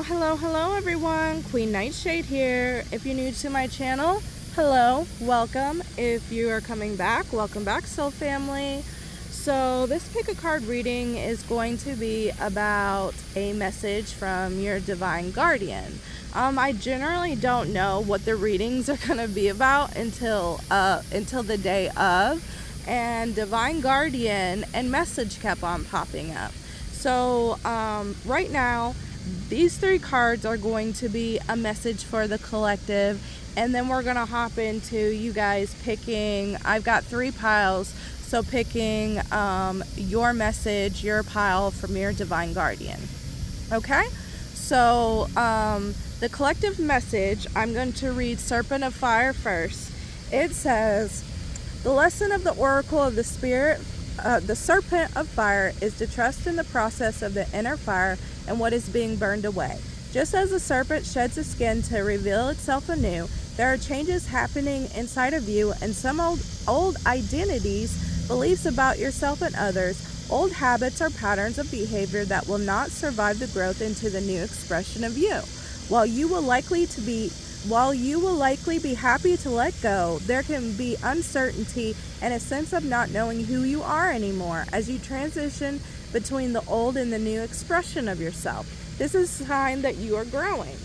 Hello everyone. Queen Nightshade here. If you're new to my channel, hello, welcome. If you are coming back, welcome back, soul family. So this pick a card reading is going to be about a message from your divine guardian. I generally don't know what the readings are going to be about until the day of, and divine guardian and message kept on popping up. So right now, these three cards are going to be a message for the collective, and then we're going to hop into you guys picking. I've got three piles, so picking your message, your pile from your divine guardian. Okay, so the collective message, I'm going to read Serpent of Fire first. It says, the lesson of the oracle of the spirit, the serpent of fire, is to trust in the process of the inner fire and what is being burned away. Just as a serpent sheds its skin to reveal itself anew, there are changes happening inside of you, and some old identities, beliefs about yourself and others, old habits or patterns of behavior that will not survive the growth into the new expression of you. While you will likely be happy to let go, there can be uncertainty and a sense of not knowing who you are anymore as you transition between the old and the new expression of yourself. This is a sign that you are growing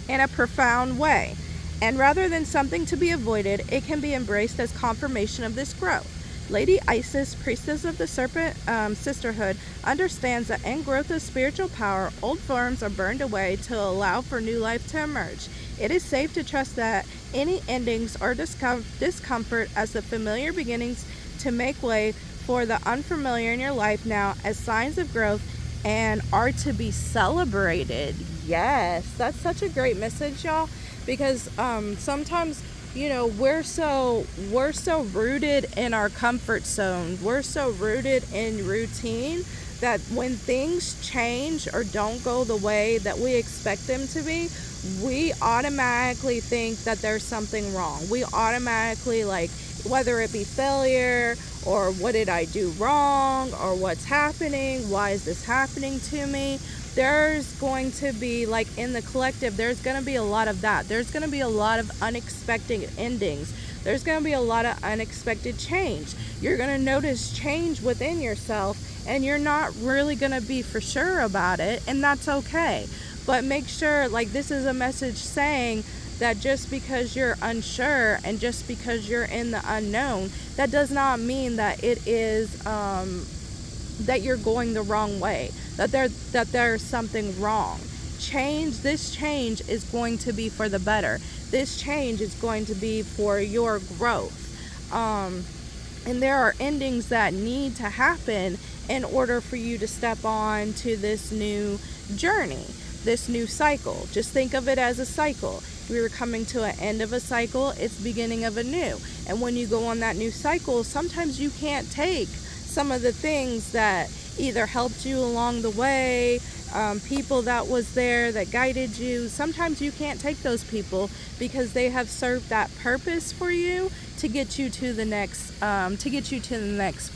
in a profound way. And rather than something to be avoided, it can be embraced as confirmation of this growth. Lady Isis, priestess of the Serpent Sisterhood, understands that in growth of spiritual power, old forms are burned away to allow for new life to emerge. It is safe to trust that any endings or discomfort as the familiar beginnings to make way for the unfamiliar in your life now as signs of growth and are to be celebrated. Yes, that's such a great message, y'all, because sometimes, you know, we're so rooted in our comfort zone. We're so rooted in routine that when things change or don't go the way that we expect them to be, we automatically think that there's something wrong. We automatically, like, whether it be failure or what did I do wrong or what's happening, why is this happening to me? There's going to be, like in the collective, there's going to be a lot of that. There's going to be a lot of unexpected endings. There's going to be a lot of unexpected change. You're going to notice change within yourself, and you're not really going to be for sure about it, and that's okay. But make sure, like, this is a message saying that just because you're unsure and just because you're in the unknown, that does not mean that it is that you're going the wrong way, that there's something wrong. This change is going to be for the better. This change is going to be for your growth. And there are endings that need to happen in order for you to step on to this new journey, this new cycle. Just think of it as a cycle. We were coming to an end of a cycle, it's beginning of a new. And when you go on that new cycle, sometimes you can't take some of the things that either helped you along the way, people that was there that guided you. Sometimes you can't take those people because they have served that purpose for you to get you to the next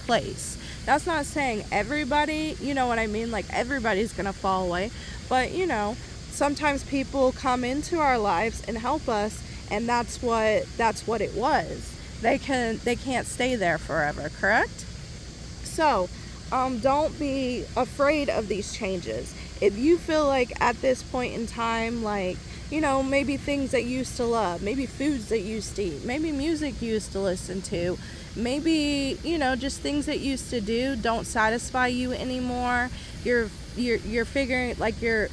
place. That's not saying everybody, you know what I mean, like everybody's gonna fall away, but you know, sometimes people come into our lives and help us, and that's what it was. They can't stay there forever, correct? So don't be afraid of these changes. If you feel like at this point in time, like, you know, maybe things that you used to love, maybe foods that you used to eat, maybe music you used to listen to, maybe, you know, just things that you used to do don't satisfy you anymore. You're figuring, like, you're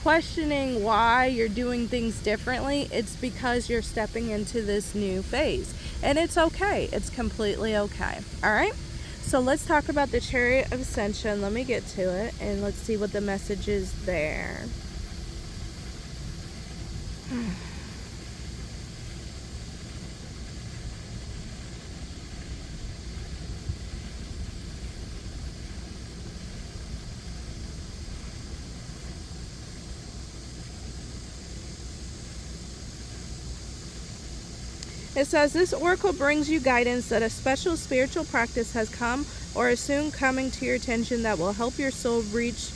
questioning why you're doing things differently. It's because you're stepping into this new phase, and it's okay. It's completely okay. All right, so let's talk about the Chariot of Ascension. Let me get to it, and let's see what the message is there. It says, this oracle brings you guidance that a special spiritual practice has come or is soon coming to your attention that will help your soul reach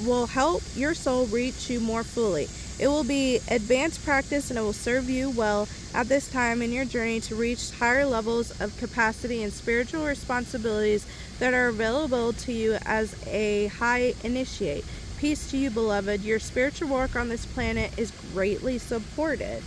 will help your soul reach you more fully. It will be advanced practice, and it will serve you well at this time in your journey to reach higher levels of capacity and spiritual responsibilities that are available to you as a high initiate. Peace to you, beloved. Your spiritual work on this planet is greatly supported.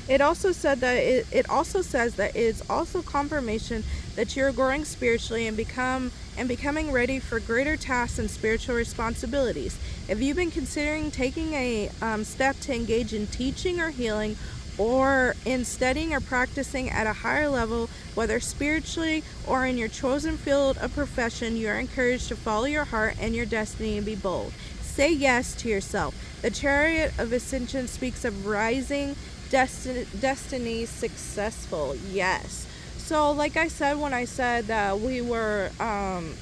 It also said that it also says that it's also confirmation that you're growing spiritually and becoming ready for greater tasks and spiritual responsibilities. If you've been considering taking a step to engage in teaching or healing, or in studying or practicing at a higher level, whether spiritually or in your chosen field of profession, you are encouraged to follow your heart and your destiny and be bold. Say yes to yourself. The Chariot of Ascension speaks of rising destiny successful. Yes. So like I said, when I said that we were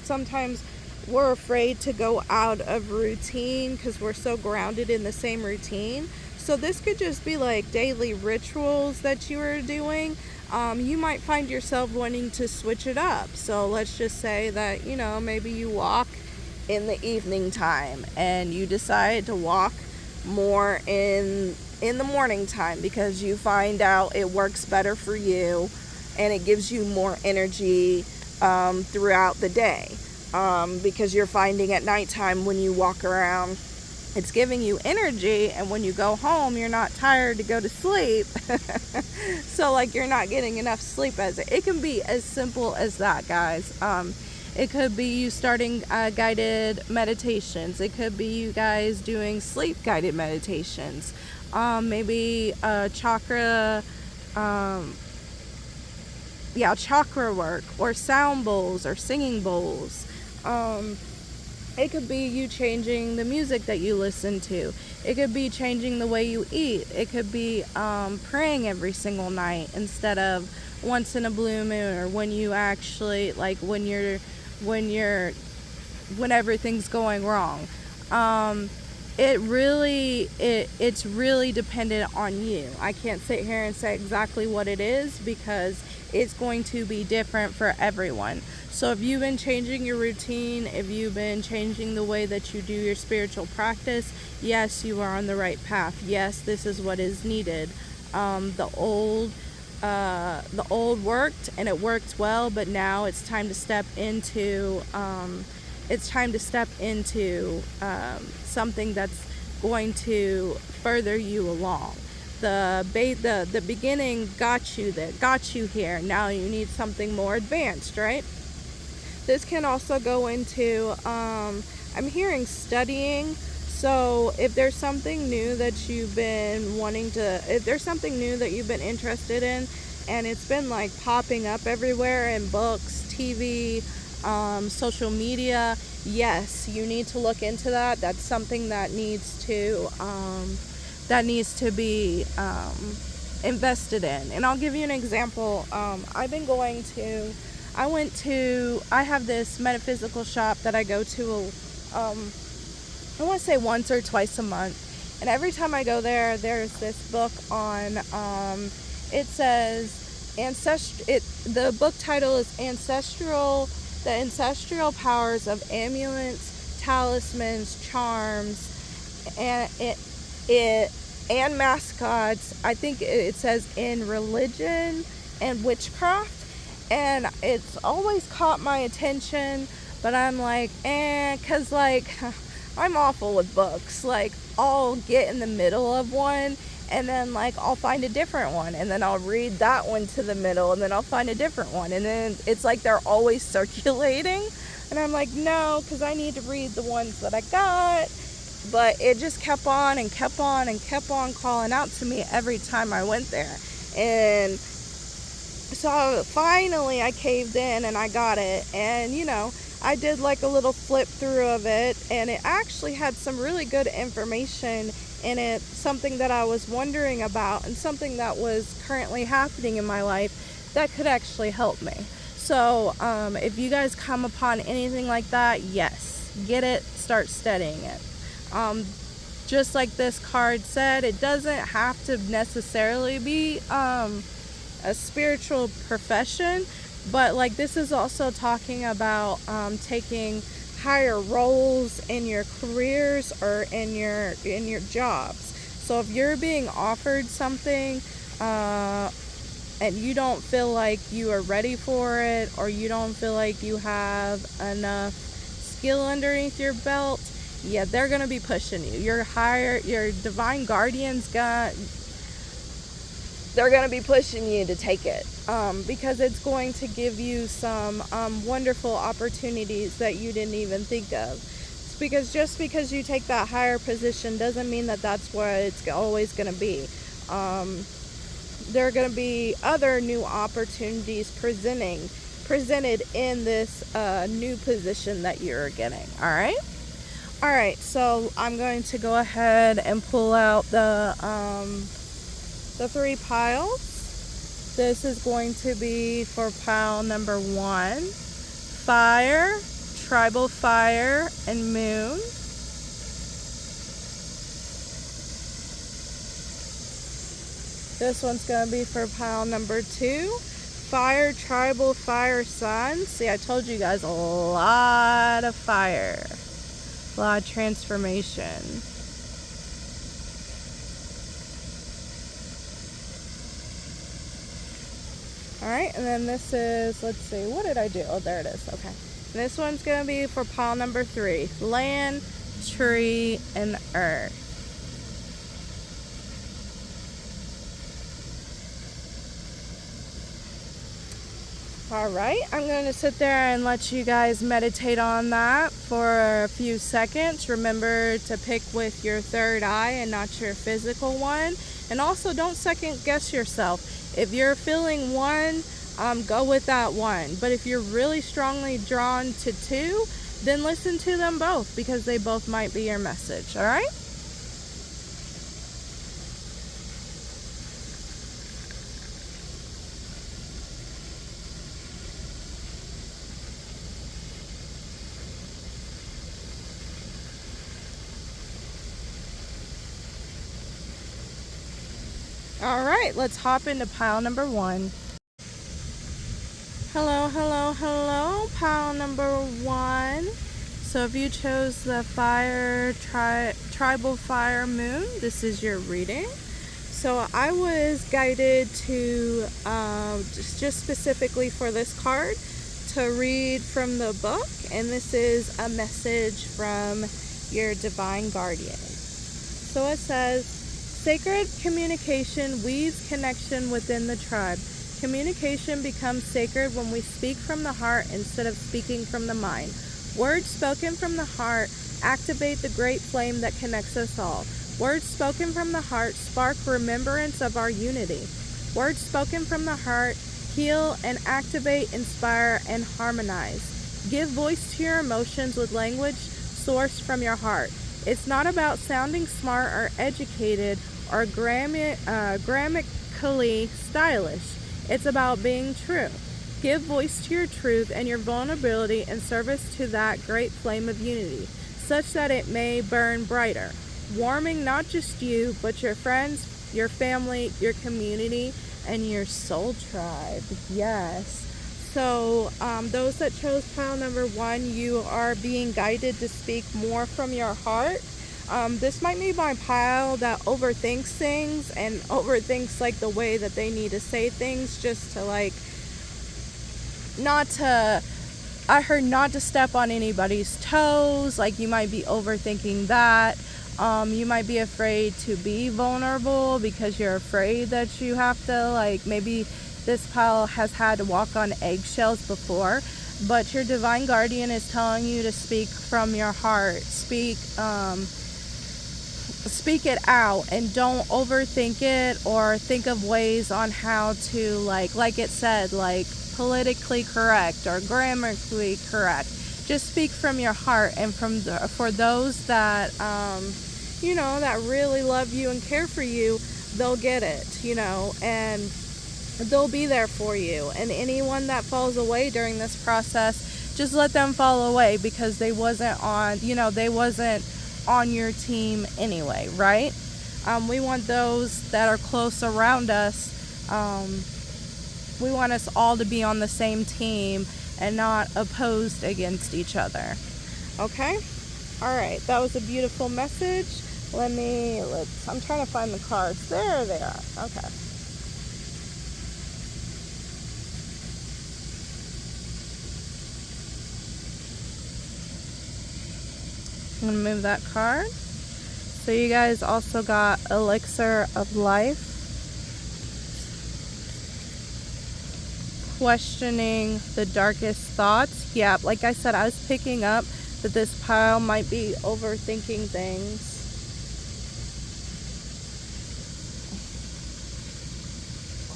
sometimes we're afraid to go out of routine because we're so grounded in the same routine. So this could just be like daily rituals that you are doing. You might find yourself wanting to switch it up. So let's just say that, maybe you walk in the evening time and you decide to walk more in the morning time because you find out it works better for you and it gives you more energy throughout the day, because you're finding at nighttime when you walk around it's giving you energy, and when you go home you're not tired to go to sleep. So like you're not getting enough sleep. It can be as simple as that, guys. It could be you starting guided meditations. It could be you guys doing sleep guided meditations. Maybe chakra work, or sound bowls, or singing bowls. It could be you changing the music that you listen to. It could be changing the way you eat. It could be praying every single night instead of once in a blue moon, or when you actually when everything's going wrong. It's really dependent on you. I can't sit here and say exactly what it is because it's going to be different for everyone. So if you've been changing your routine, if you've been changing the way that you do your spiritual practice, yes, you are on the right path. Yes, this is what is needed. The old worked, and it worked well, but now it's time to step into something that's going to further you along. The beginning got you here. Now you need something more advanced, right? This can also go into I'm hearing studying. So if there's something new that you've been if there's something new that you've been interested in, and it's been like popping up everywhere in books, TV, social media, yes, you need to look into that. That's something that needs to be invested in. And I'll give you an example. I have this metaphysical shop that I go to, I want to say once or twice a month. And every time I go there, there's this book on, it says, the book title is The Ancestral Powers of Amulets, Talismans, Charms, and Mascots. I think it says in Religion and Witchcraft. And it's always caught my attention, but I'm like, because like I'm awful with books. Like I'll get in the middle of one, and then like I'll find a different one, and then I'll read that one to the middle, and then I'll find a different one, and then it's like they're always circulating, and I'm like, no, because I need to read the ones that I got. But it just kept on and kept on and kept on calling out to me every time I went there. And so finally I caved in and I got it, and I did like a little flip through of it, and it actually had some really good information in it, something that I was wondering about and something that was currently happening in my life that could actually help me. So if you guys come upon anything like that, yes, get it, start studying it. Just like this card said, it doesn't have to necessarily be a spiritual profession, but like this is also talking about taking higher roles in your careers or in your jobs. So if you're being offered something and you don't feel like you are ready for it, or you don't feel like you have enough skill underneath your belt, yeah, they're going to be pushing you. Your divine guardians they're going to be pushing you to take it, because it's going to give you some wonderful opportunities that you didn't even think of. It's because just because you take that higher position doesn't mean that that's what it's always going to be. There are going to be other new opportunities presented in this new position that you're getting. All right, so I'm going to go ahead and pull out the 3 piles. This is going to be for pile number 1, fire, tribal fire, and moon. This one's going to be for pile number 2, fire, tribal, fire, sun. See, I told you guys a lot of fire, a lot of transformation. Alright, and then this is, let's see, what did I do? Oh, there it is. Okay. And this one's going to be for pile number 3, land, tree, and earth. Alright, I'm going to sit there and let you guys meditate on that for a few seconds. Remember to pick with your third eye and not your physical one. And also, don't second guess yourself. If you're feeling 1, go with that 1. But if you're really strongly drawn to 2, then listen to them both, because they both might be your message. Alright? Alright, let's hop into pile number 1. Hello, hello, hello, pile number 1. So if you chose the fire, tribal fire, moon, this is your reading. So I was guided to, just specifically for this card, to read from the book. And this is a message from your divine guardian. So it says, sacred communication weaves connection within the tribe. Communication becomes sacred when we speak from the heart instead of speaking from the mind. Words spoken from the heart activate the great flame that connects us all. Words spoken from the heart spark remembrance of our unity. Words spoken from the heart heal and activate, inspire, and harmonize. Give voice to your emotions with language sourced from your heart. It's not about sounding smart or educated or grammatically stylish. It's about being true. Give voice to your truth and your vulnerability in service to that great flame of unity, such that it may burn brighter, warming not just you, but your friends, your family, your community, and your soul tribe. Yes. So those that chose pile number 1, you are being guided to speak more from your heart. This might be my pile that overthinks things and overthinks like the way that they need to say things, just to like I heard not to step on anybody's toes. Like, you might be overthinking that. You might be afraid to be vulnerable because you're afraid that you have to, like, maybe this pile has had to walk on eggshells before, but your divine guardian is telling you to speak from your heart. Speak it out, and don't overthink it or think of ways on how to, like it said, like politically correct or grammatically correct. Just speak from your heart, and for those that that really love you and care for you, they'll get it, and they'll be there for you. And anyone that falls away during this process, just let them fall away, because they wasn't on your team anyway, right? We want those that are close around us. We want us all to be on the same team and not opposed against each other. Okay? All right, that was a beautiful message. I'm trying to find the cards. There they are. Okay. I'm going to move that card. So you guys also got Elixir of Life. Questioning the darkest thoughts. Yeah, like I said, I was picking up that this pile might be overthinking things.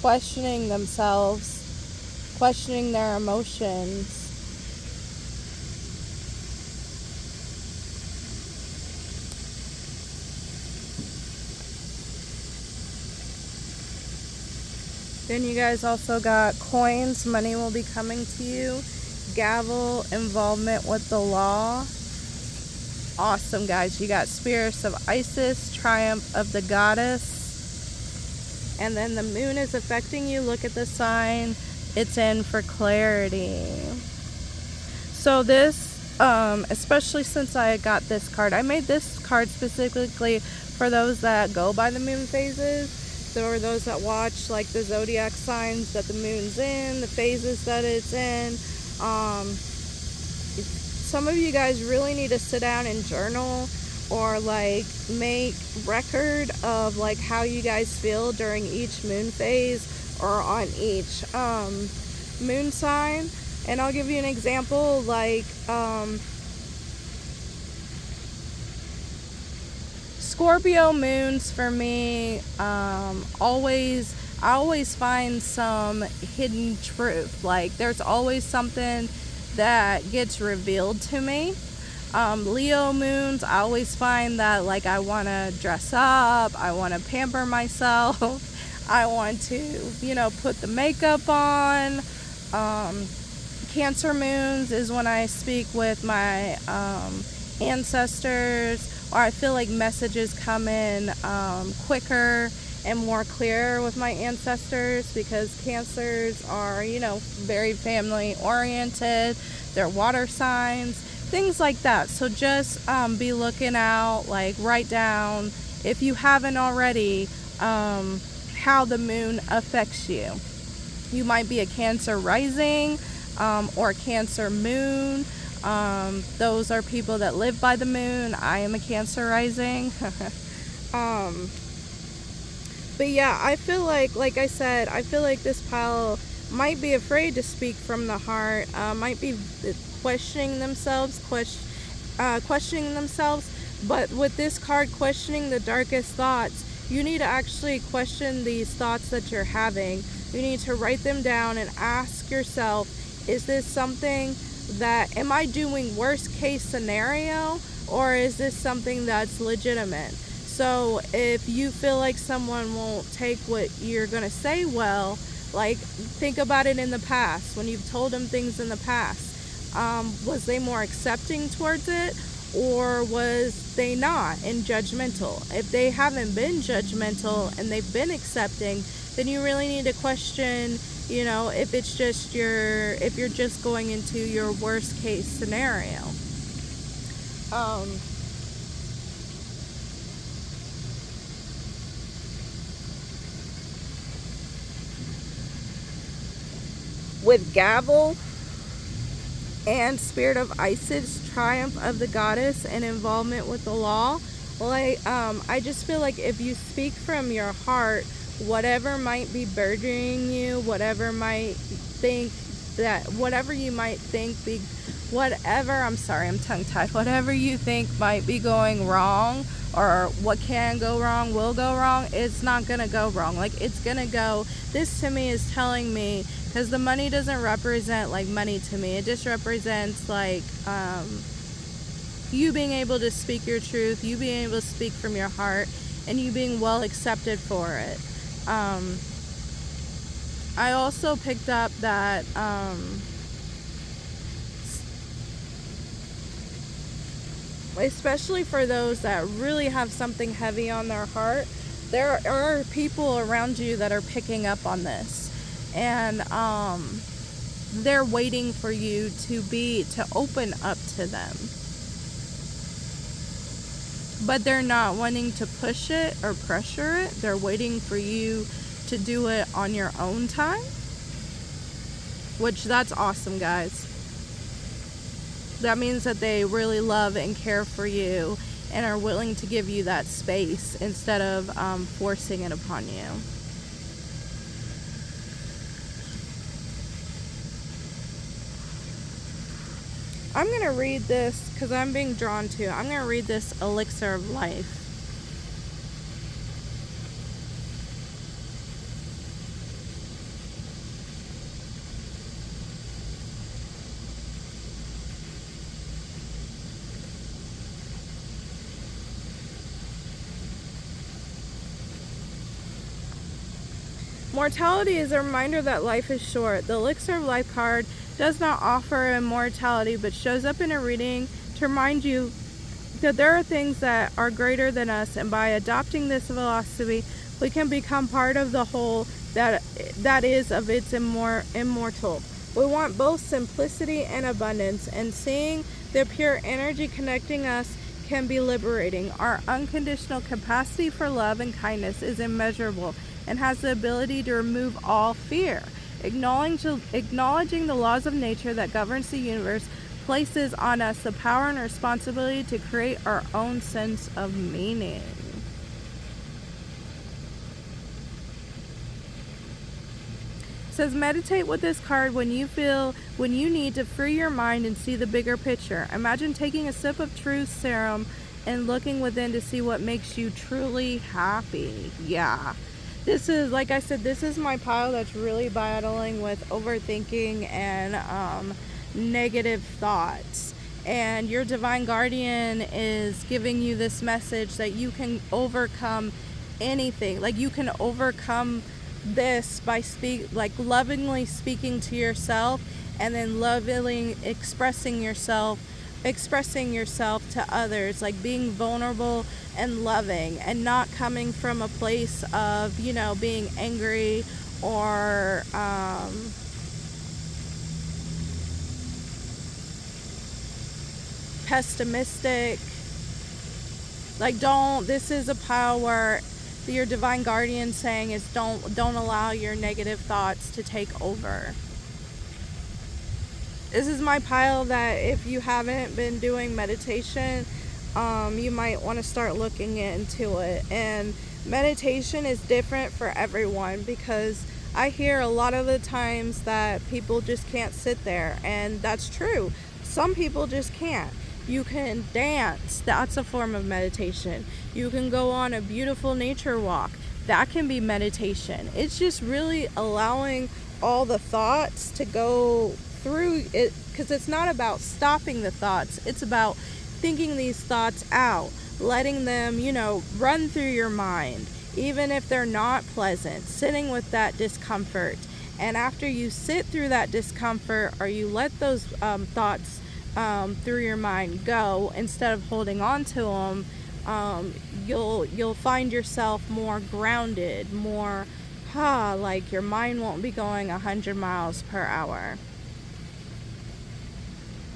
Questioning themselves. Questioning their emotions. Then you guys also got coins. Money will be coming to you. Gavel, involvement with the law. Awesome, guys. You got spirits of Isis, triumph of the goddess. And then the moon is affecting you. Look at the sign. It's in for clarity. So this, especially since I got this card, I made this card specifically for those that go by the moon phases. Or those that watch like the zodiac signs that the moon's in, the phases that it's in. Some of you guys really need to sit down and journal or like make record of like how you guys feel during each moon phase or on each moon sign. And I'll give you an example, like Scorpio moons for me, I always find some hidden truth. Like there's always something that gets revealed to me. Leo moons, I always find that like I want to dress up, I want to pamper myself, I want to, you know, put the makeup on. Cancer moons is when I speak with my ancestors, or I feel like messages come in quicker and more clear with my ancestors, because Cancers are, you know, very family oriented. They're water signs, things like that. So just be looking out, like write down, if you haven't already, how the moon affects you. You might be a Cancer rising or Cancer moon. Those are people that live by the moon. I am a Cancer rising. But yeah, I feel like I said, I feel like this pile might be afraid to speak from the heart, might be questioning themselves, but with this card, questioning the darkest thoughts, you need to actually question these thoughts that you're having. You need to write them down and ask yourself, is this something that, am I doing worst case scenario, or is this something that's legitimate? So if you feel like someone won't take what you're gonna say well, like think about it in the past, when you've told them things in the past. Was they more accepting towards it, or was they not and judgmental? If they haven't been judgmental and they've been accepting, then you really need to question, you know, if it's just if you're just going into your worst case scenario. With Gavel and Spirit of Isis, Triumph of the Goddess, and involvement with the law, like I just feel like if you speak from your heart, whatever might be burdening you, whatever you might think whatever you think might be going wrong, or what can go wrong will go wrong, it's not gonna go wrong. Like it's gonna go, this to me is telling me, because the money doesn't represent like money to me, it just represents like you being able to speak your truth, you being able to speak from your heart, and you being well accepted for it. I also picked up that especially for those that really have something heavy on their heart, there are people around you that are picking up on this, and they're waiting for you to open up to them. but they're not wanting to push it or pressure it. They're waiting for you to do it on your own time, which that's awesome, guys. That means that they really love and care for you and are willing to give you that space instead of forcing it upon you. I'm going to read this because I'm being drawn to. I'm going to read this elixir of life. Mortality is a reminder that life is short. The Elixir of Life card does not offer immortality, but shows up in a reading to remind you that there are things that are greater than us, and by adopting this philosophy, we can become part of the whole that is of its immortal. We want both simplicity and abundance, and seeing the pure energy connecting us can be liberating. Our unconditional capacity for love and kindness is immeasurable and has the ability to remove all fear. Acknowledging the laws of nature that governs the universe places on us the power and responsibility to create our own sense of meaning. It says, meditate with this card when you need to free your mind and see the bigger picture. Imagine taking a sip of truth serum and looking within to see what makes you truly happy. Yeah. This is, like I said, this is my pile that's really battling with overthinking and negative thoughts. And your divine guardian is giving you this message that you can overcome anything. Like, you can overcome this by lovingly speaking to yourself, and then lovingly expressing yourself to others, like being vulnerable and loving, and not coming from a place of, being angry or pessimistic. This is a pile where your divine guardian saying is don't allow your negative thoughts to take over. This is my pile that if you haven't been doing meditation, you might want to start looking into it. And meditation is different for everyone, because I hear a lot of the times that people just can't sit there, and that's true. Some people just can't. You can dance, that's a form of meditation. You can go on a beautiful nature walk, that can be meditation. It's just really allowing all the thoughts to go through it, because it's not about stopping the thoughts, it's about thinking these thoughts out, letting them, run through your mind, even if they're not pleasant, sitting with that discomfort. And after you sit through that discomfort, or you let those thoughts through your mind go instead of holding on to them, you'll find yourself more grounded, more like your mind won't be going 100 miles per hour.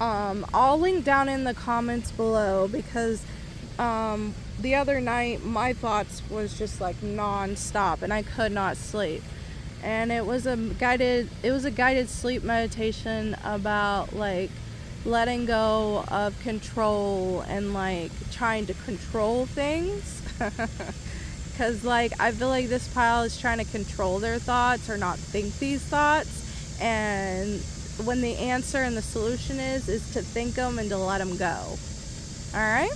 I'll link down in the comments below, because the other night my thoughts was just like non-stop and I could not sleep. And it was a guided sleep meditation about letting go of control and trying to control things. Because I feel like this pile is trying to control their thoughts or not think these thoughts, and when the answer and the solution is to think them and to let them go. Alright?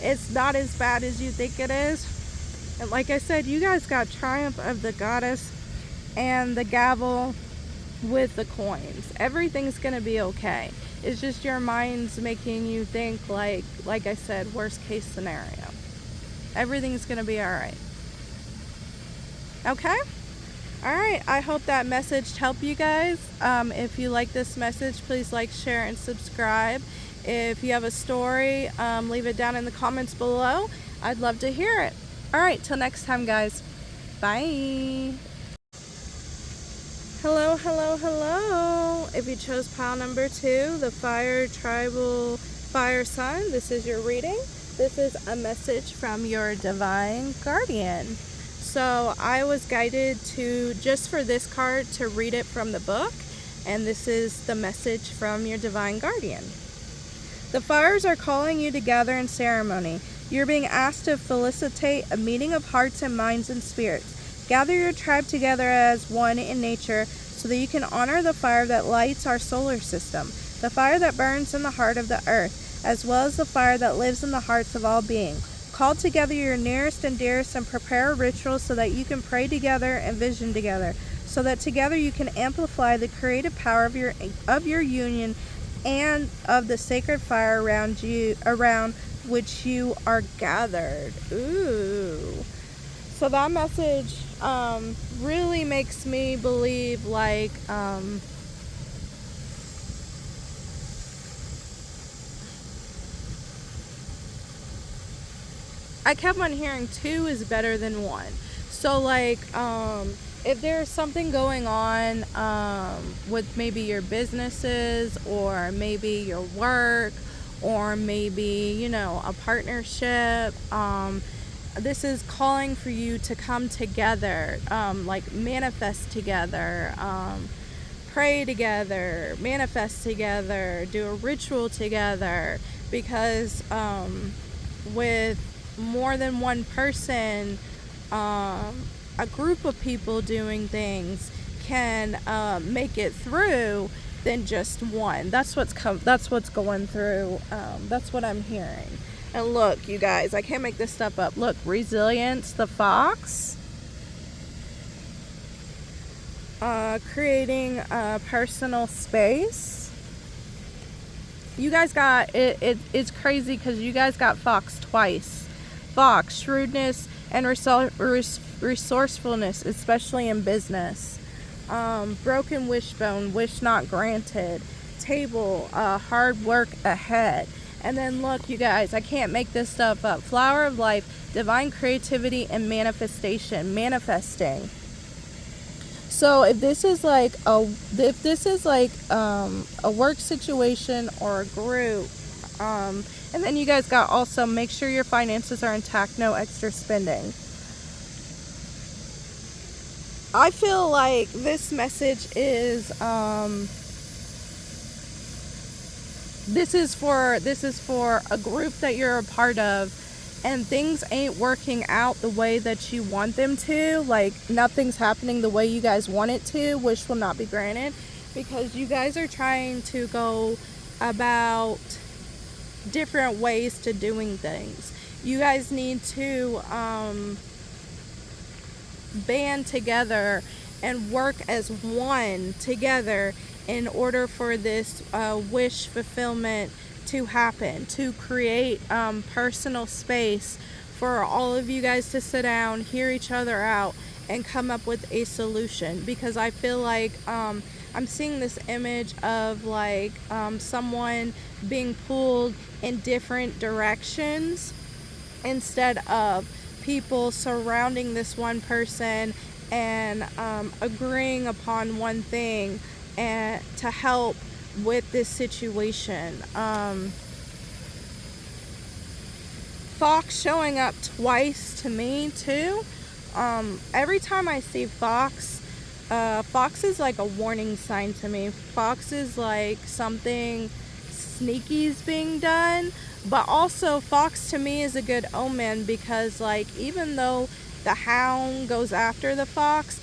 It's not as bad as you think it is. And like I said, you guys got Triumph of the Goddess and the gavel with the coins. Everything's gonna be okay. It's just your mind's making you think like I said, worst case scenario. Everything's gonna be alright. Okay? Alright, I hope that message helped you guys. If you like this message, please like, share, and subscribe. If you have a story, leave it down in the comments below. I'd love to hear it. Alright, till next time, guys. Bye. Hello. If you chose pile number 2, the Fire Tribal Fire sign, this is your reading. This is a message from your divine guardian. So I was guided to, just for this card, to read it from the book, and this is the message from your divine guardian. The fires are calling you to gather in ceremony. You're being asked to felicitate a meeting of hearts and minds and spirits. Gather your tribe together as one in nature so that you can honor the fire that lights our solar system, the fire that burns in the heart of the earth, as well as the fire that lives in the hearts of all beings. Call together your nearest and dearest and prepare a ritual so that you can pray together and vision together, so that together you can amplify the creative power of your union and of the sacred fire around which you are gathered. Ooh. So that message really makes me believe, like, I kept on hearing 2 is better than 1. So, like, if there's something going on with maybe your businesses, or maybe your work, or maybe, you know, a partnership, this is calling for you to come together, like manifest together, pray together, manifest together, do a ritual together, because with more than one person, a group of people doing things can make it through than just one. That's what's going through. That's what I'm hearing. And look, you guys, I can't make this stuff up. Look, resilience, the fox, creating personal space. You guys got it. It's crazy because you guys got fox twice. Fox, shrewdness and resourcefulness, especially in business. Broken wishbone, wish not granted. Table, hard work ahead. And then look, you guys, I can't make this stuff up. Flower of life, divine creativity and manifestation, manifesting. So if this is like a work situation or a group, and then you guys got also make sure your finances are intact, no extra spending. I feel like this message is this is for a group that you're a part of, and things ain't working out the way that you want them to. Like, nothing's happening the way you guys want it to. Wish will not be granted, because you guys are trying to go about different ways to doing things. You guys need to band together and work as one together in order for this wish fulfillment to happen, to create personal space for all of you guys to sit down, hear each other out, and come up with a solution. Because I feel like I'm seeing this image of like someone being pulled in different directions instead of people surrounding this one person and agreeing upon one thing and to help with this situation. Fox showing up twice to me too. Every time I see fox, fox is like a warning sign to me. Fox is like something sneaky is being done, but also fox to me is a good omen, because like even though the hound goes after the fox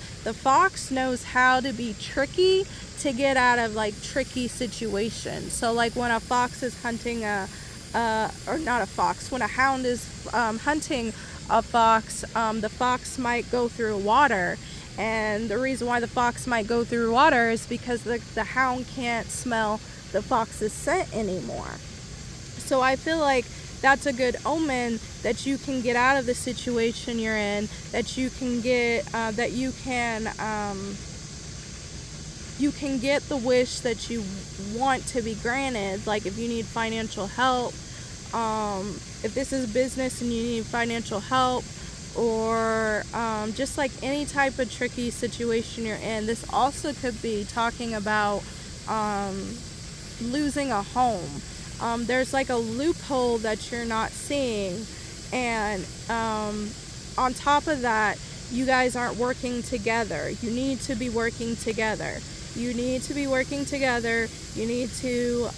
knows how to be tricky to get out of like tricky situations. So like when a fox is hunting when a hound is hunting a fox, the fox might go through water, and the reason why the fox might go through water is because the hound can't smell the fox's scent anymore. So I feel like that's a good omen that you can get out of the situation you're in, that you can get you can get the wish that you want to be granted. Like if you need financial help, if this is business and you need financial help, or just like any type of tricky situation you're in. This also could be talking about losing a home. there's like a loophole that you're not seeing. And on top of that, you guys aren't working together. You need to be working together. You need to be working together. You need to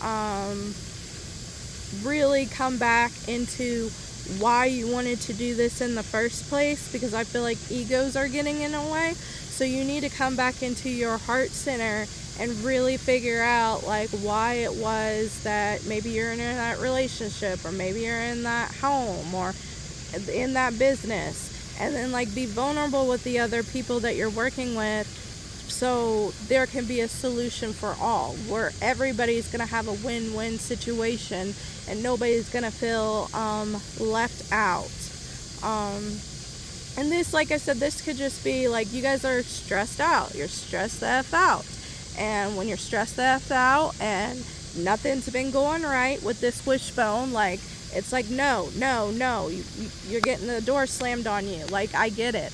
really come back into why you wanted to do this in the first place, because I feel like egos are getting in the way. So you need to come back into your heart center and really figure out like why it was that maybe you're in that relationship, or maybe you're in that home, or in that business, and then like be vulnerable with the other people that you're working with, so there can be a solution for all, where everybody's going to have a win-win situation and nobody's going to feel left out. And this, like I said, this could just be like you guys are stressed out. You're stressed the F out. And when you're stressed the F out and nothing's been going right with this wishbone, like it's like no, you're getting the door slammed on you. Like I get it.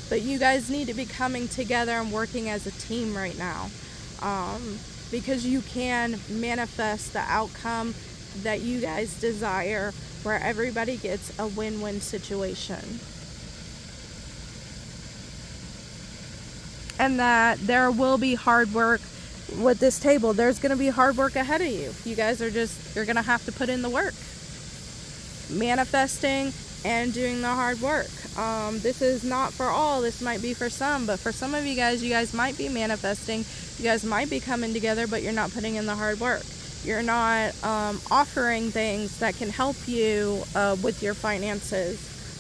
But you guys need to be coming together and working as a team right now, because you can manifest the outcome that you guys desire, where everybody gets a win-win situation. And that there will be hard work with this table. There's going to be hard work ahead of you. You guys are you're going to have to put in the work. Manifesting and doing the hard work. This is not for all. This might be for some, but for some of you guys might be manifesting. You guys might be coming together, but you're not putting in the hard work. You're not offering things that can help you with your finances,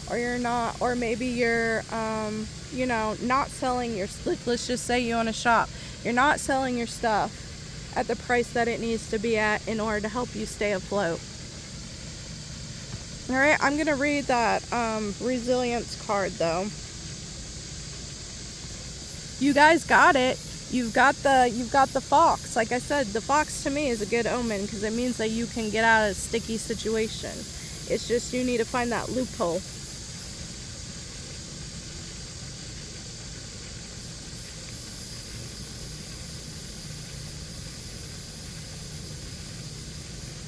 or you're not, or maybe you're, not selling your. Let's just say you own a shop. You're not selling your stuff at the price that it needs to be at in order to help you stay afloat. All right, I'm gonna read that resilience card though. You guys got it. You've got the fox. Like I said, the fox to me is a good omen, because it means that you can get out of a sticky situation. It's just you need to find that loophole.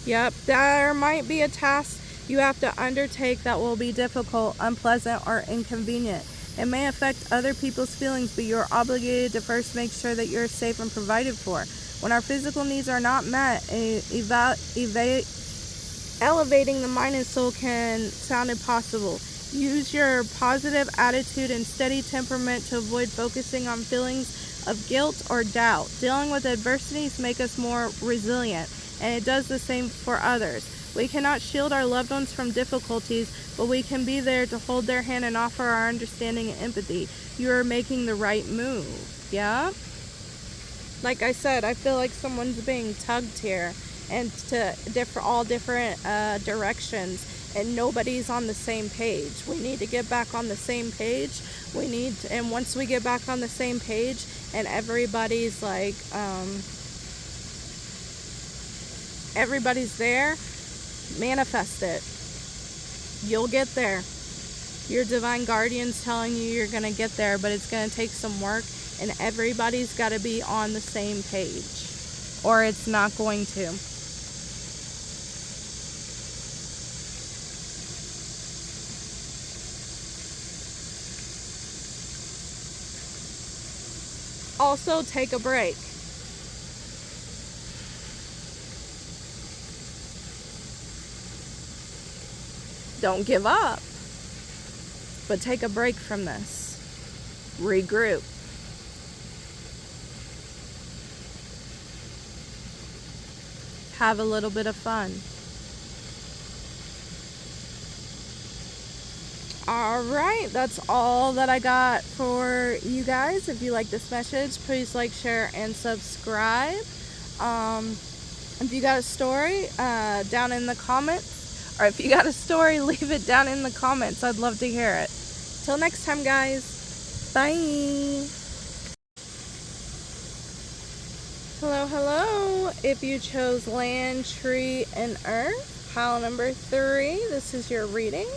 Yep, there might be a task you have to undertake that will be difficult, unpleasant, or inconvenient. It may affect other people's feelings, but you're obligated to first make sure that you're safe and provided for. When our physical needs are not met, elevating the mind and soul can sound impossible. Use your positive attitude and steady temperament to avoid focusing on feelings of guilt or doubt. Dealing with adversities make us more resilient, and it does the same for others. We cannot shield our loved ones from difficulties, but we can be there to hold their hand and offer our understanding and empathy. You are making the right move. Yeah? Like I said, I feel like someone's being tugged here, and to all different directions, and nobody's on the same page. We need to get back on the same page. And once we get back on the same page, and everybody's like, everybody's there, manifest it. You'll get there. Your divine guardian's telling you you're going to get there, but it's going to take some work, and everybody's got to be on the same page, or it's not going to. Also, take a break. Don't give up, but take a break from this. Regroup. Have a little bit of fun. Alright, that's all that I got for you guys. If you like this message, please like, share, and subscribe. If you got a story, down in the comments, or if you got a story, leave it down in the comments. I'd love to hear it. Till next time, guys. Bye. Hello. If you chose land, tree, and earth, pile number 3, this is your reading.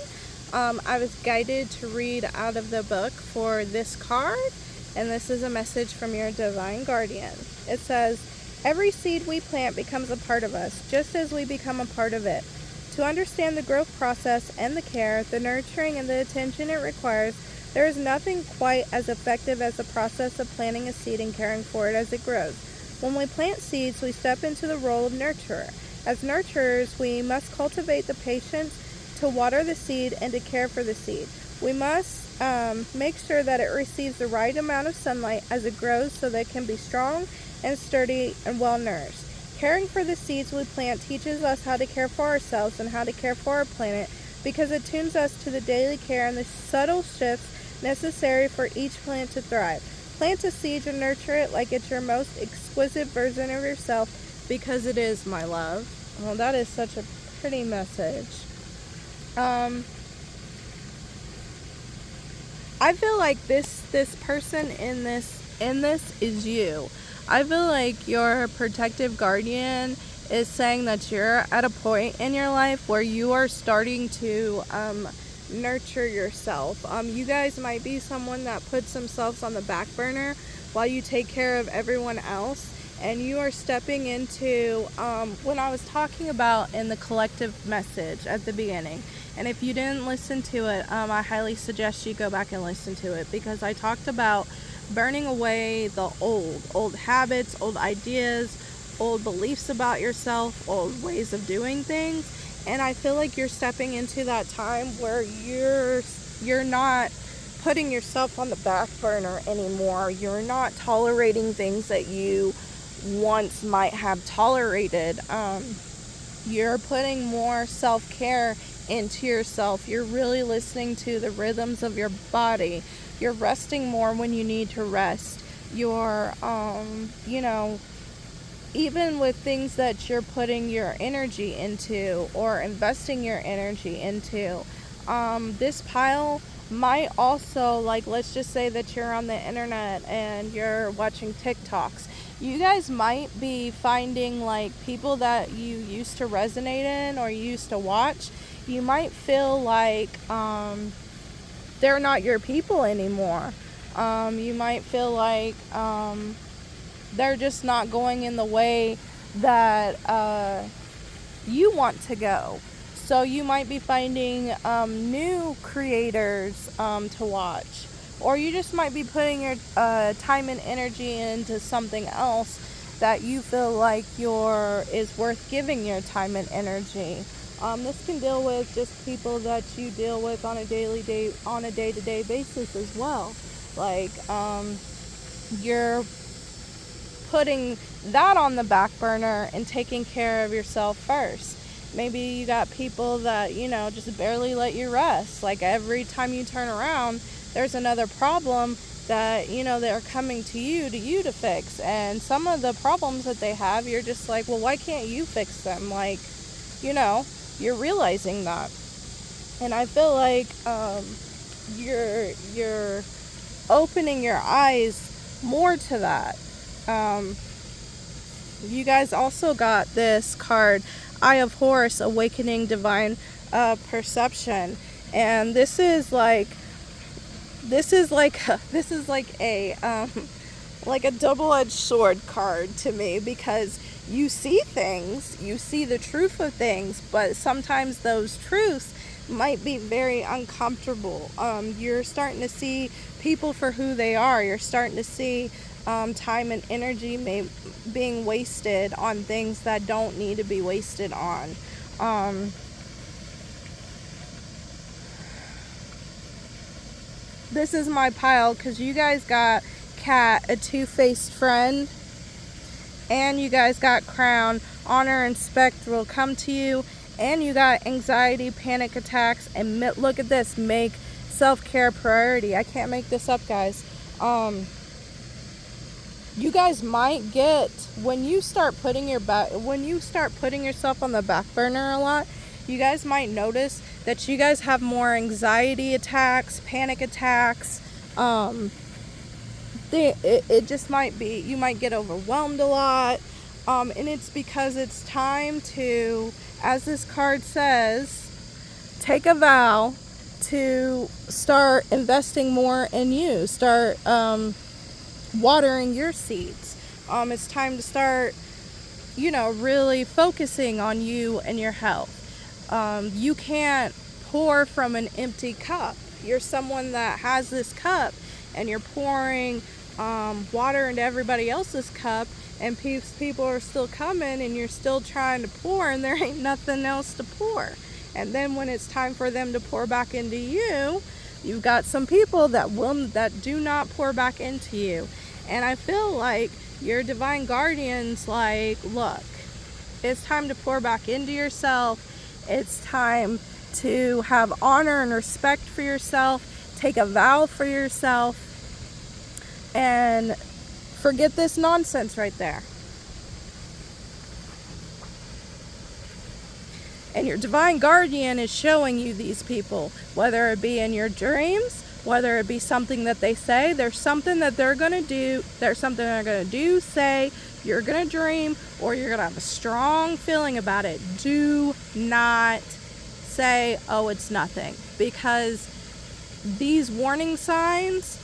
I was guided to read out of the book for this card, and this is a message from your divine guardian. It says, Every seed we plant becomes a part of us, just as we become a part of it. To understand the growth process and the care, the nurturing and the attention it requires, there is nothing quite as effective as the process of planting a seed and caring for it as it grows. When we plant seeds, we step into the role of nurturer. As nurturers, we must cultivate the patience to water the seed and to care for the seed. We must make sure that it receives the right amount of sunlight as it grows so that it can be strong and sturdy and well nourished. Caring for the seeds we plant teaches us how to care for ourselves and how to care for our planet, because it tunes us to the daily care and the subtle shifts necessary for each plant to thrive. Plant a seed and nurture it like it's your most exquisite version of yourself, because it is, my love. Well, that is such a pretty message. I feel like this person in this is you. I feel like your protective guardian is saying that you're at a point in your life where you are starting to nurture yourself. You guys might be someone that puts themselves on the back burner while you take care of everyone else, and you are stepping into when I was talking about in the collective message at the beginning. And if you didn't listen to it, I highly suggest you go back and listen to it, because I talked about burning away the old habits, old ideas, old beliefs about yourself, old ways of doing things. And I feel like you're stepping into that time where you're not putting yourself on the back burner anymore. You're not tolerating things that you once might have tolerated. You're putting more self-care into yourself. You're really listening to the rhythms of your body. You're resting more when you need to rest. You're even with things that you're putting your energy into or investing your energy into, this pile might also, like, let's just say that you're on the internet and you're watching TikToks. You guys might be finding, like, people that you used to resonate in or you used to watch. You might feel like they're not your people anymore. You might feel like they're just not going in the way that you want to go. So you might be finding new creators to watch. Or you just might be putting your time and energy into something else that you feel like is worth giving your time and energy. This can deal with just people that you deal with on a day-to-day basis as well. Like, you're putting that on the back burner and taking care of yourself first. Maybe you got people that, just barely let you rest. Like, every time you turn around, there's another problem that, they're coming to you to fix. And some of the problems that they have, you're just like, well, why can't you fix them? Like, you're realizing that. And I feel like you're opening your eyes more to that. You guys also got this card, Eye of Horus, Awakening Divine Perception. And this is like a double-edged sword card to me, because you see things, you see the truth of things, but sometimes those truths might be very uncomfortable. You're starting to see people for who they are. You're starting to see time and energy being wasted on things that don't need to be wasted on. This is my pile, because you guys got Cat, a two-faced friend, and you guys got Crown, honor and respect will come to you, and you got anxiety, panic attacks, and look at this, make self-care priority. I can't make this up, guys. You guys might get, when you start putting yourself on the back burner a lot, you guys might notice that you guys have more anxiety attacks, panic attacks. It just might be, you might get overwhelmed a lot. And it's because it's time to, as this card says, take a vow to start investing more in you. Start watering your seeds. It's time to start really focusing on you and your health. You can't pour from an empty cup. You're someone that has this cup and you're pouring water into everybody else's cup, and people are still coming and you're still trying to pour, and there ain't nothing else to pour. And then when it's time for them to pour back into you, you've got some people that do not pour back into you. And I feel like your divine guardians look, it's time to pour back into yourself. It's time to have honor and respect for yourself. Take a vow for yourself and forget this nonsense right there. And your divine guardian is showing you these people, whether it be in your dreams, whether it be something that they say. There's something that they're going to do. There's something they're going to do, say, you're going to dream, or you're going to have a strong feeling about it. Do not say, oh, it's nothing. Because these warning signs,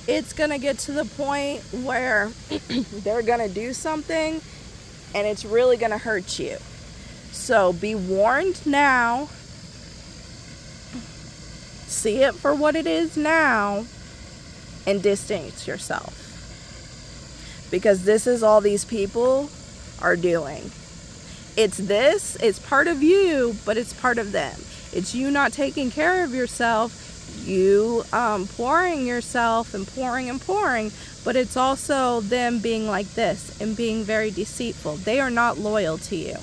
it's going to get to the point where they're going to do something and it's really going to hurt you. So be warned now. See it for what it is now and distance yourself. Because this is all these people are doing. It's part of you, but it's part of them. It's you not taking care of yourself, you pouring yourself and pouring, but it's also them being like this and being very deceitful. They are not loyal to you.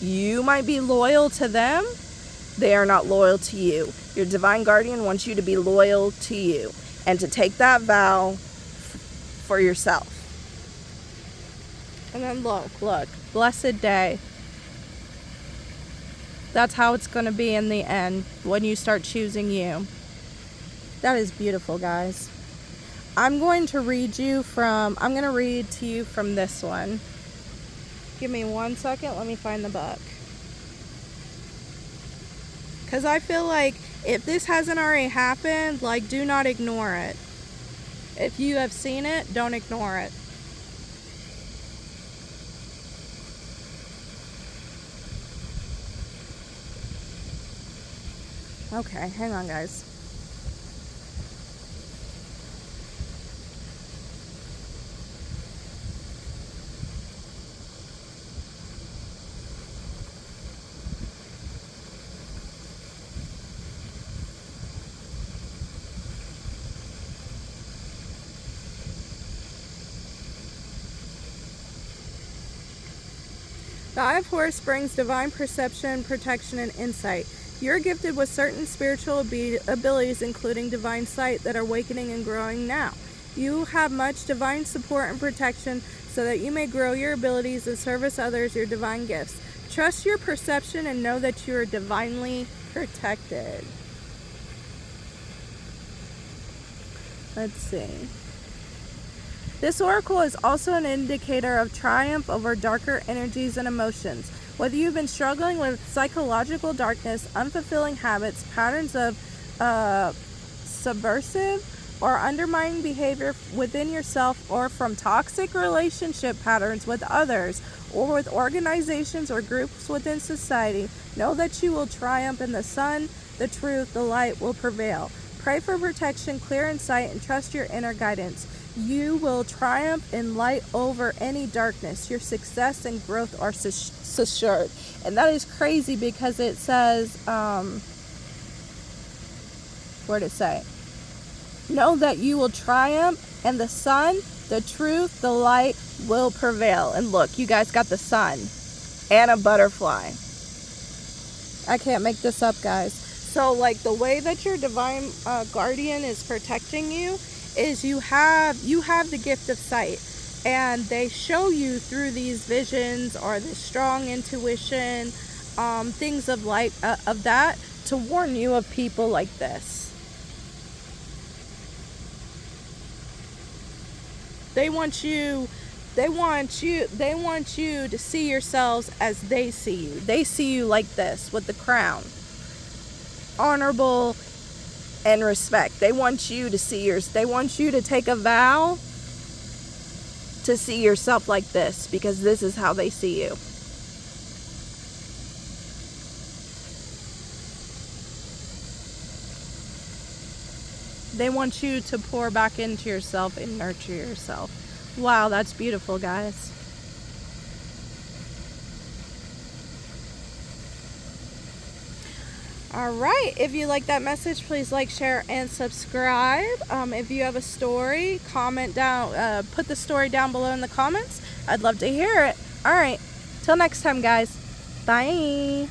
You might be loyal to them. They are not loyal to you. Your divine guardian wants you to be loyal to you and to take that vow for yourself. And then look, blessed day. That's how it's going to be in the end when you start choosing you. That is beautiful, guys. I'm going to read to you from this one. Give me 1 second. Let me find the book. Because I feel like if this hasn't already happened, do not ignore it. If you have seen it, don't ignore it. Okay, hang on, guys. The Eye of Horus brings divine perception, protection, and insight. You're gifted with certain spiritual abilities, including divine sight, that are awakening and growing now. You have much divine support and protection so that you may grow your abilities and service others your divine gifts. Trust your perception and know that you are divinely protected. Let's see. This oracle is also an indicator of triumph over darker energies and emotions. Whether you've been struggling with psychological darkness, unfulfilling habits, patterns of subversive or undermining behavior within yourself, or from toxic relationship patterns with others, or with organizations or groups within society, know that you will triumph in the sun. The truth, the light will prevail. Pray for protection, clear insight, and trust your inner guidance. You will triumph in light over any darkness. Your success and growth are assured. And that is crazy because it says, where'd it say? Know that you will triumph, and the sun, the truth, the light will prevail. And look, you guys got the sun and a butterfly. I can't make this up, guys. So the way that your divine guardian is protecting you is you have the gift of sight, and they show you through these visions or this strong intuition, things of that, to warn you of people like this. They want you to see yourselves as they see you. They see you like this, with the crown, honorable and respect. They want you to see yours. They want you to take a vow to see yourself like this, because this is how they see you. They want you to pour back into yourself and nurture yourself. Wow, that's beautiful, guys. All right, if you like that message, please like, share, and subscribe. If you have a story, comment down, put the story down below in the comments. I'd love to hear it. All right, till next time, guys. Bye.